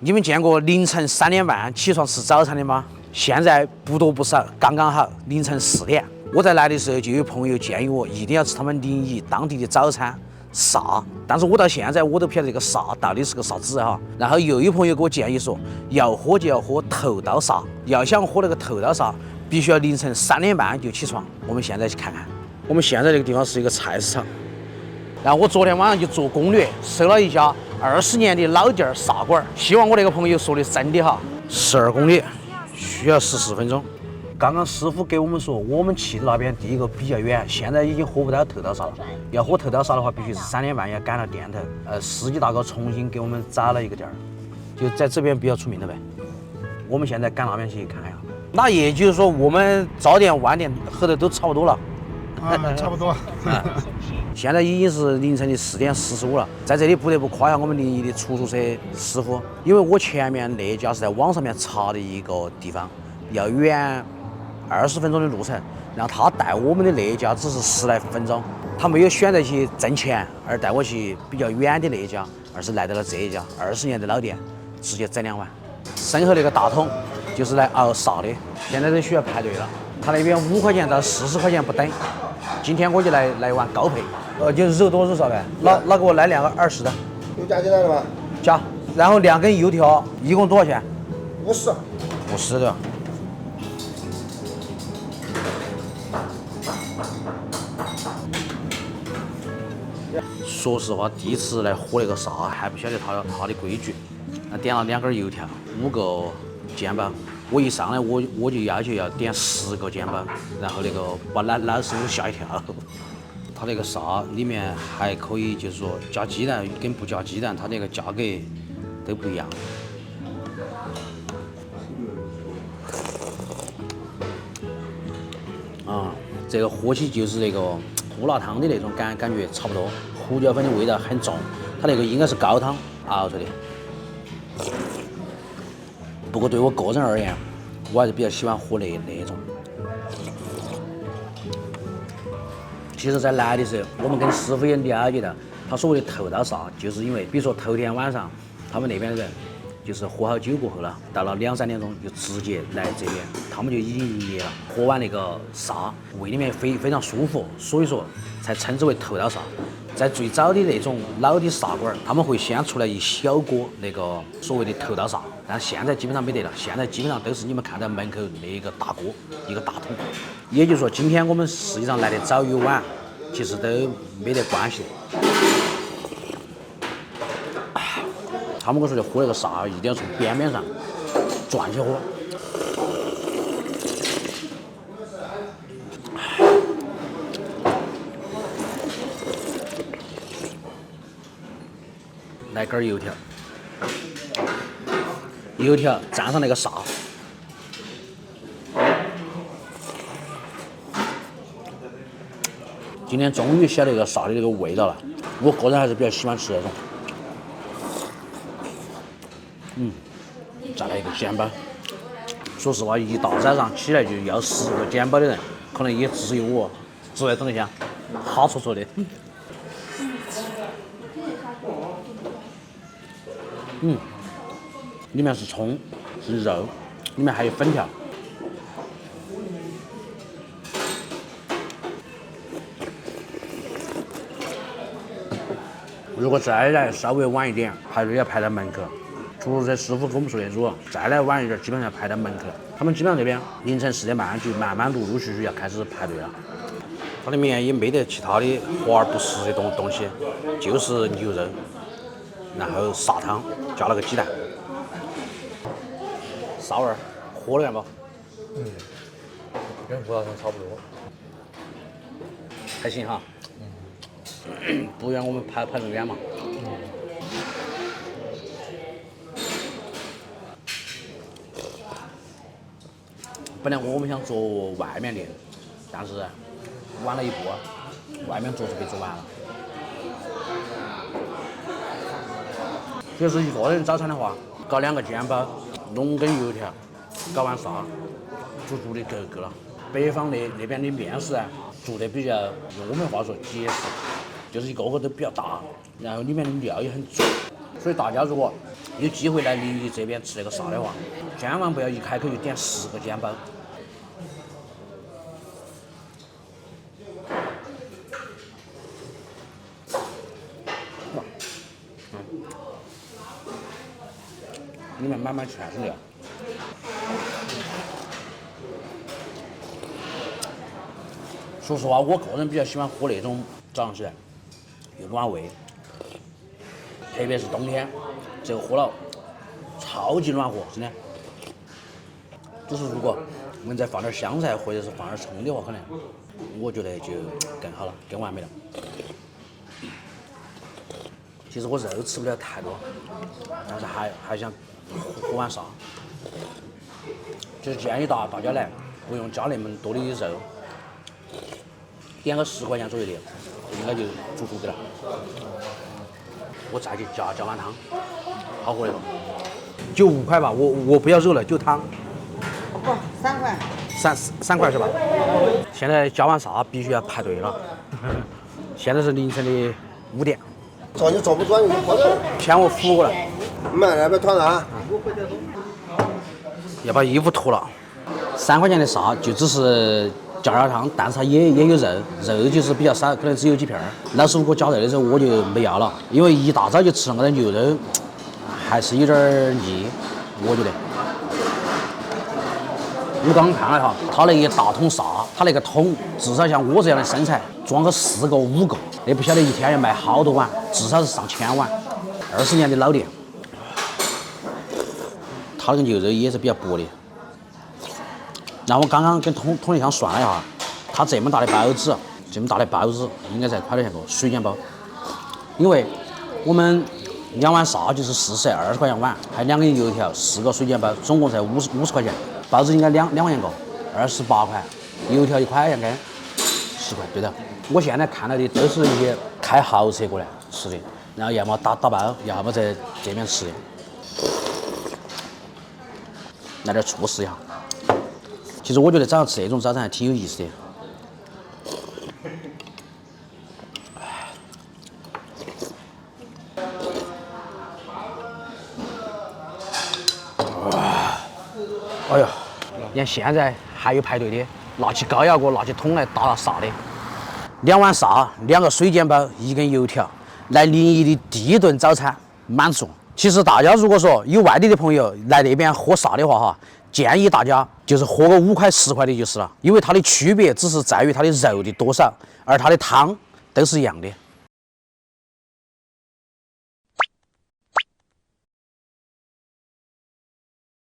你们见过凌晨3点半起床吃早餐的吗？现在不多不少，刚刚好凌晨4点。我在来的时候就有朋友建议我一定要吃他们临沂当地的早餐啥，但是我到现在我都不晓得这个啥到底是个啥子哈。然后又有朋友给我建议说，要喝就要喝头刀沙，要想喝那个头刀沙，必须要凌晨3点半就起床。我们现在去看看，我们现在这个地方是一个菜市场。然后我昨天晚上就做攻略，搜了一家20年的老店沙馆，希望我那个朋友说的真的哈。12公里需要14分钟。刚刚师傅给我们说，我们去的那边第一个比较远，现在已经喝不到头刀沙了。要喝头刀沙的话，必须是3点半要赶到店头。司机大哥重新给我们找了一个店儿，就在这边比较出名的呗。我们现在赶那边去看看。那也就是说，我们早点晚点喝的都差不多了。差不多。现在已经是凌晨的4点45了，在这里不得不夸一下我们临沂的出租车师傅，因为我前面那家是在网上面查的一个地方，要远20分钟的路程，然后他带我们的那一家只是10来分钟，他没有选择去挣钱，而带我去比较远的那一家，而是来到了这一家20年的老店，直接整2碗。身后那个大桶就是来熬沙的，现在都需要排队了，他那边5块钱到40块钱不等。今天我就来碗高配，就是肉多肉少呗。那给我来2个20的。有加进来了吗？加，然后2根油条，一共多少钱50。50的。说实话，第一次来喝那个沙，还不晓得它的规矩。点了2根油条，5个煎包。我一上来我就要求要点10个煎包，然后那个把老师傅吓一跳。它那个沙里面还可以就是说加鸡蛋跟不加鸡蛋，它那个价格都不一样。这个喝起就是那个胡辣汤的那种感觉差不多，胡椒粉的味道很重，它那个应该是高汤熬出的。不过对我个人而言，我还是比较喜欢喝那种。其实，在来的时候，我们跟师傅也了解到，他所谓的头刀沙，就是因为比如说头天晚上，他们那边的人就是喝好酒过后了，到了2、3点钟就直接来这边，他们就已经营业了。喝完那个沙，胃里面非常舒服，所以说才称之为头刀沙。在最早的那种老的沙馆，他们会先出来一小锅那个所谓的头刀沙，但现在基本上没得了，现在基本上都是你们看到门口那一个大锅，一个大桶。也就是说，今天我们实际上来的早与晚，其实都没得关系。他们跟我说的喝那个沙，一定要从边边上转起喝。来根油条，油条蘸上那个沙，今天终于晓得那个沙的那个味道了。我个人还是比较喜欢吃那种。再来一个煎包。说实话，一大早上起来就要10个煎包的人，可能也只有我，只会整得像哈戳戳的。里面是葱，是肉，里面还有粉条。如果再来稍微晚一点，排队要排到门口。出租车师傅跟我们说的，如果再来晚一点，基本上排到门口。他们基本上这边凌晨4点半就慢慢陆陆续续要开始排队了。它里面也没得其他的华而不实的东西，就是牛肉，然后砂汤加了个鸡蛋。啥味儿？喝了看不？跟胡辣汤差不多。还行哈。不然我们排那么远嘛。本来我们想做外面的，但是晚了一步，外面做是被做完了。就是一个人早餐的话，搞2个煎包，弄根油条，搞碗沙，足足的够了。北方那边的面食做得比较，用我们话说结实，就是一个个都比较大，然后里面的料也很足。所以大家如果有机会来临沂这边吃那个沙的话，千万不要一开口就点10个煎包。里面满满全是料。说实话，我个人比较喜欢喝那种早上起来又暖胃，特别是冬天，这个喝了超级暖和，真的。就是如果能再放点香菜或者是放点葱的话，可能我觉得就更好了，更完美了。其实我肉吃不了太多，但是还想喝碗沙。就是建议大家来，不用加那么多的肉，点个10块钱左右的，应该就足够了。我再去加碗汤，好喝的不？就5块吧，我不要肉了，就汤。不，3块。3块是吧？现在加碗沙必须要排队了。现在是凌晨的5点。找你找不着，你就跑点。骗我扶过来。慢点，别团啊。要把衣服脱了。3块钱的沙就只是加点汤，但是它也有肉就是比较少，可能只有几片儿。老师傅给我加肉的时候我就没要了，因为一大早就吃了那牛肉，还是有点腻，我觉得。我刚刚看了一下，他那一大桶沙，他那个桶至少像我这样的身材，装个4个5个，也不晓得一天要卖好多碗，至少是上千碗。20年的老店，他那个牛肉也是比较薄的。然后我刚刚跟统一商算了一下，他这么大的包子应该才块多钱个水煎包，因为我们2碗沙就是40-20块钱碗，还2根油条，4个水煎包，总共才50块钱。包子应该2块钱个，28块，油条1块钱根，10块，对的。我现在看到的都是一些开豪车过来吃的，然后要么打包，要么在这边吃的。来点醋试一下。其实我觉得早上吃这种早餐还挺有意思的。哎呀，你看现在还有排队的，拿起高压锅，拿起桶来打沙的。2碗沙，2个水煎包，1根油条，来临沂的第一顿早餐满足。其实大家如果说有外地的朋友来那边喝沙的话哈，建议大家就是喝个5块10块的就是了，因为它的区别只是在于它的肉的多少，而它的汤都是一样的。